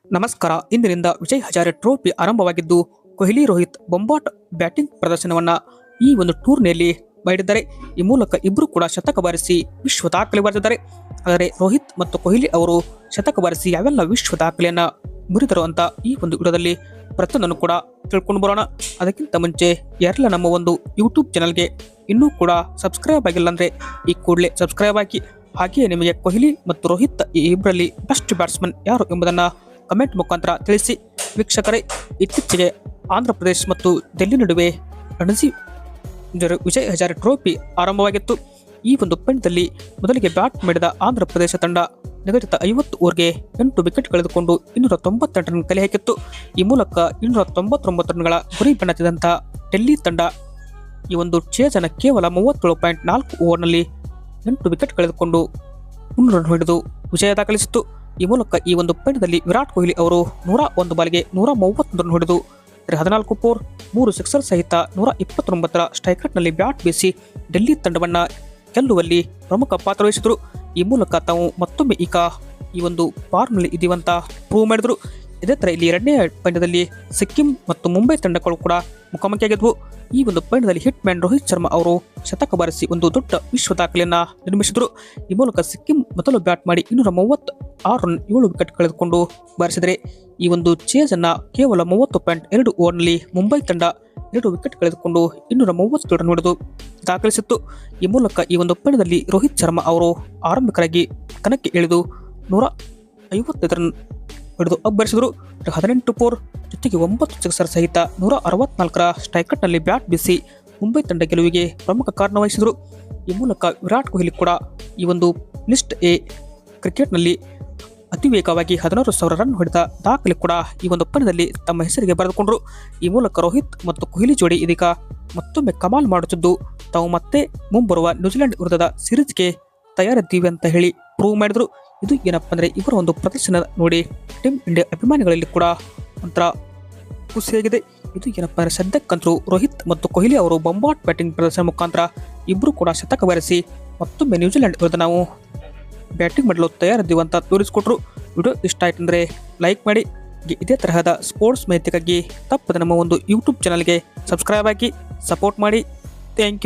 ನಮಸ್ಕಾರ. ಇಂದಿನಿಂದ ವಿಜಯ್ ಹಜಾರೆ ಟ್ರೋಫಿ ಆರಂಭವಾಗಿದ್ದು ಕೊಹ್ಲಿ ರೋಹಿತ್ ಬೊಂಬಾಟ್ ಬ್ಯಾಟಿಂಗ್ ಪ್ರದರ್ಶನವನ್ನ ಈ ಒಂದು ಟೂರ್ನಿಯಲ್ಲಿ ಮಾಡಿದ್ದಾರೆ. ಈ ಮೂಲಕ ಇಬ್ಬರು ಕೂಡ ಶತಕ ಬಾರಿಸಿ ವಿಶ್ವ ದಾಖಲೆ ಬರೆದಿದ್ದಾರೆ. ಆದರೆ ರೋಹಿತ್ ಮತ್ತು ಕೊಹ್ಲಿ ಅವರು ಶತಕ ಬಾರಿಸಿ ಯಾವೆಲ್ಲ ವಿಶ್ವ ದಾಖಲೆಯನ್ನ ಮುರಿದರು ಅಂತ ಈ ಒಂದು ವಿಡಿಯೋದಲ್ಲಿ ಪ್ರತಿಯೊಂದನ್ನು ಕೂಡ ತಿಳ್ಕೊಂಡು ಬರೋಣ. ಅದಕ್ಕಿಂತ ಮುಂಚೆ ಯಾರೆಲ್ಲ ನಮ್ಮ ಒಂದು ಯೂಟ್ಯೂಬ್ ಚಾನಲ್ಗೆ ಇನ್ನೂ ಕೂಡ ಸಬ್ಸ್ಕ್ರೈಬ್ ಆಗಿಲ್ಲ ಅಂದ್ರೆ ಈ ಕೂಡಲೇ ಸಬ್ಸ್ಕ್ರೈಬ್ ಆಗಿ, ಹಾಗೆಯೇ ನಿಮಗೆ ಕೊಹ್ಲಿ ಮತ್ತು ರೋಹಿತ್ ಈ ಇಬ್ಬರಲ್ಲಿ ಬೆಸ್ಟ್ ಬ್ಯಾಟ್ಸ್ಮನ್ ಯಾರು ಎಂಬುದನ್ನು ಕಮೆಂಟ್ ಮುಖಾಂತರ ತಿಳಿಸಿ. ವೀಕ್ಷಕರೇ, ಇತ್ತೀಚೆಗೆ ಆಂಧ್ರ ಪ್ರದೇಶ್ ಮತ್ತು ಡೆಲ್ಲಿ ನಡುವೆ ರಣಜಿ ವಿಜಯ್ ಹಜಾರೆ ಟ್ರೋಫಿ ಆರಂಭವಾಗಿತ್ತು. ಈ ಒಂದು ಪಂದ್ಯದಲ್ಲಿ ಮೊದಲಿಗೆ ಬ್ಯಾಟ್ ಮಾಡಿದ ಆಂಧ್ರ ಪ್ರದೇಶ ತಂಡ ನಿಗದಿತ 50 ಓವರ್ಗೆ 8 ವಿಕೆಟ್ ಕಳೆದುಕೊಂಡು 298 ರನ್ ಕಲೆ ಹಾಕಿತ್ತು. ಈ ಮೂಲಕ 299 ರನ್ಗಳ ಗುರಿ ಬೆನ್ನತ್ತಿದಂತಹ ಡೆಲ್ಲಿ ತಂಡ ಈ ಒಂದು ಚೇಜನ ಕೇವಲ 37.4 ಓವರ್ನಲ್ಲಿ 8 ವಿಕೆಟ್ ಕಳೆದುಕೊಂಡು 300 ರನ್ ಹೊಡೆದು ವಿಜಯ ದಾಖಲಿಸಿತ್ತು. ಈ ಮೂಲಕ ಈ ಒಂದು ಪಂದ್ಯದಲ್ಲಿ ವಿರಾಟ್ ಕೊಹ್ಲಿ ಅವರು 101 ಬಾಲ್ಗೆ 131 ರನ್ ಹೊಡೆದು 14 ಫೋರ್ 3 ಸಿಕ್ಸರ್ ಸಹಿತ 129ರ ಸ್ಟ್ರೈಕ್ ರೇಟ್ನಲ್ಲಿ ಬ್ಯಾಟ್ ಬೀಸಿ ಡೆಲ್ಲಿ ತಂಡವನ್ನ ಗೆಲ್ಲುವಲ್ಲಿ ಪ್ರಮುಖ ಪಾತ್ರ ವಹಿಸಿದರು. ಈ ಮೂಲಕ ತಾವು ಮತ್ತೊಮ್ಮೆ ಈಗ ಈ ಒಂದು ಫಾರ್ಮ್ನಲ್ಲಿ ಇದೀವಂತ ಪ್ರೂವ್ ಮಾಡಿದರು. ಇದೇ ತರ ಇಲ್ಲಿ ಎರಡನೇ ಪಂದ್ಯದಲ್ಲಿ ಸಿಕ್ಕಿಂ ಮತ್ತು ಮುಂಬೈ ತಂಡಗಳು ಕೂಡ ಮುಖಾಮುಖಿಯಾಗಿದ್ವು. ಈ ಒಂದು ಪಂದ್ಯದಲ್ಲಿ ಹಿಟ್ ಮ್ಯಾನ್ ರೋಹಿತ್ ಶರ್ಮಾ ಅವರು ಶತಕ ಬಾರಿಸಿ ಒಂದು ದೊಡ್ಡ ವಿಶ್ವ ದಾಖಲೆಯನ್ನ ನಿರ್ಮಿಸಿದರು. ಈ ಮೂಲಕ ಸಿಕ್ಕಿಂ ಮೊದಲು ಬ್ಯಾಟ್ ಮಾಡಿ 236 ರನ್ 7 ವಿಕೆಟ್ ಕಳೆದುಕೊಂಡು ಬಾರಿಸಿದರೆ ಈ ಒಂದು ಚೇಜ್ ಅನ್ನ ಕೇವಲ 30.2 ಓವರ್ನಲ್ಲಿ ಮುಂಬೈ ತಂಡ 2 ವಿಕೆಟ್ ಕಳೆದುಕೊಂಡು 237 ರನ್ ಹೊಡೆದು ದಾಖಲಿಸಿತ್ತು. ಈ ಮೂಲಕ ಈ ಒಂದು ಪಂದ್ಯದಲ್ಲಿ ರೋಹಿತ್ ಶರ್ಮಾ ಅವರು ಆರಂಭಿಕರಾಗಿ ಕಣಕ್ಕೆ ಇಳಿದು 155 ರನ್ ಹೊಡೆದು ಅಬ್ಬರಿಸಿದರು. 18 ಫೋರ್ ಜೊತೆಗೆ 9 ಸಿಕ್ಸರ್ ಸಹಿತ 164ರ ಸ್ಟ್ರೈಕ್ ರೇಟ್ನಲ್ಲಿ ಬ್ಯಾಟ್ ಬೀಸಿ ಮುಂಬೈ ತಂಡ ಗೆಲುವಿಗೆ ಪ್ರಮುಖ ಕಾರಣ ವಹಿಸಿದರು. ಈ ಮೂಲಕ ವಿರಾಟ್ ಕೊಹ್ಲಿ ಕೂಡ ಈ ಒಂದು ಲಿಸ್ಟ್ ಎ ಕ್ರಿಕೆಟ್ನಲ್ಲಿ ಅತಿ ವೇಗವಾಗಿ 16,000 ರನ್ ಹೊಡೆದ ದಾಖಲೆ ಕೂಡ ಈ ಒಂದು ಪಂದ್ಯದಲ್ಲಿ ತಮ್ಮ ಹೆಸರಿಗೆ ಬರೆದುಕೊಂಡರು. ಈ ಮೂಲಕ ರೋಹಿತ್ ಮತ್ತು ಕೊಹ್ಲಿ ಜೋಡಿ ಇದೀಗ ಮತ್ತೊಮ್ಮೆ ಕಮಾಲ್ ಮಾಡುತ್ತಿದ್ದು ತಾವು ಮತ್ತೆ ಮುಂಬರುವ ನ್ಯೂಜಿಲೆಂಡ್ ವಿರುದ್ಧದ ಸೀರೀಸ್ಗೆ ತಯಾರಿದ್ದೀವಿ ಅಂತ ಹೇಳಿ ಪ್ರೂವ್ ಮಾಡಿದರು. ಇದು ಏನಪ್ಪ ಅಂದರೆ ಇವರ ಒಂದು ಪ್ರದರ್ಶನ ನೋಡಿ ಟೀಮ್ ಇಂಡಿಯಾ ಅಭಿಮಾನಿಗಳಲ್ಲಿ ಕೂಡ ಒಂಥರ ಖುಷಿಯಾಗಿದೆ. ಇದು ಏನಪ್ಪ ಅಂದರೆ ಸದ್ಯಕ್ಕಂತೂ ರೋಹಿತ್ ಮತ್ತು ಕೊಹ್ಲಿ ಅವರು ಬೊಂಬಾಟ್ ಬ್ಯಾಟಿಂಗ್ ಪ್ರದರ್ಶನ ಮುಖಾಂತರ ಇಬ್ಬರು ಕೂಡ ಶತಕ ಬಾರಿಸಿ ಮತ್ತೊಮ್ಮೆ ನ್ಯೂಜಿಲೆಂಡ್ ವಿರುದ್ಧ ನಾವು ಬ್ಯಾಟಿಂಗ್ ಮಾಡಲು ತಯಾರಿದ್ದೀವಿ ಅಂತ ತೋರಿಸಿಕೊಟ್ರು. ವಿಡಿಯೋ ಇಷ್ಟ ಆಯ್ತು ಅಂದರೆ ಲೈಕ್ ಮಾಡಿ. ಇದೇ ತರಹದ ಸ್ಪೋರ್ಟ್ಸ್ ಮಾಹಿತಿಗಾಗಿ ತಪ್ಪದೆ ನಮ್ಮ ಒಂದು ಯೂಟ್ಯೂಬ್ ಚಾನಲ್ಗೆ ಸಬ್ಸ್ಕ್ರೈಬ್ ಆಗಿ ಸಪೋರ್ಟ್ ಮಾಡಿ. Thank you.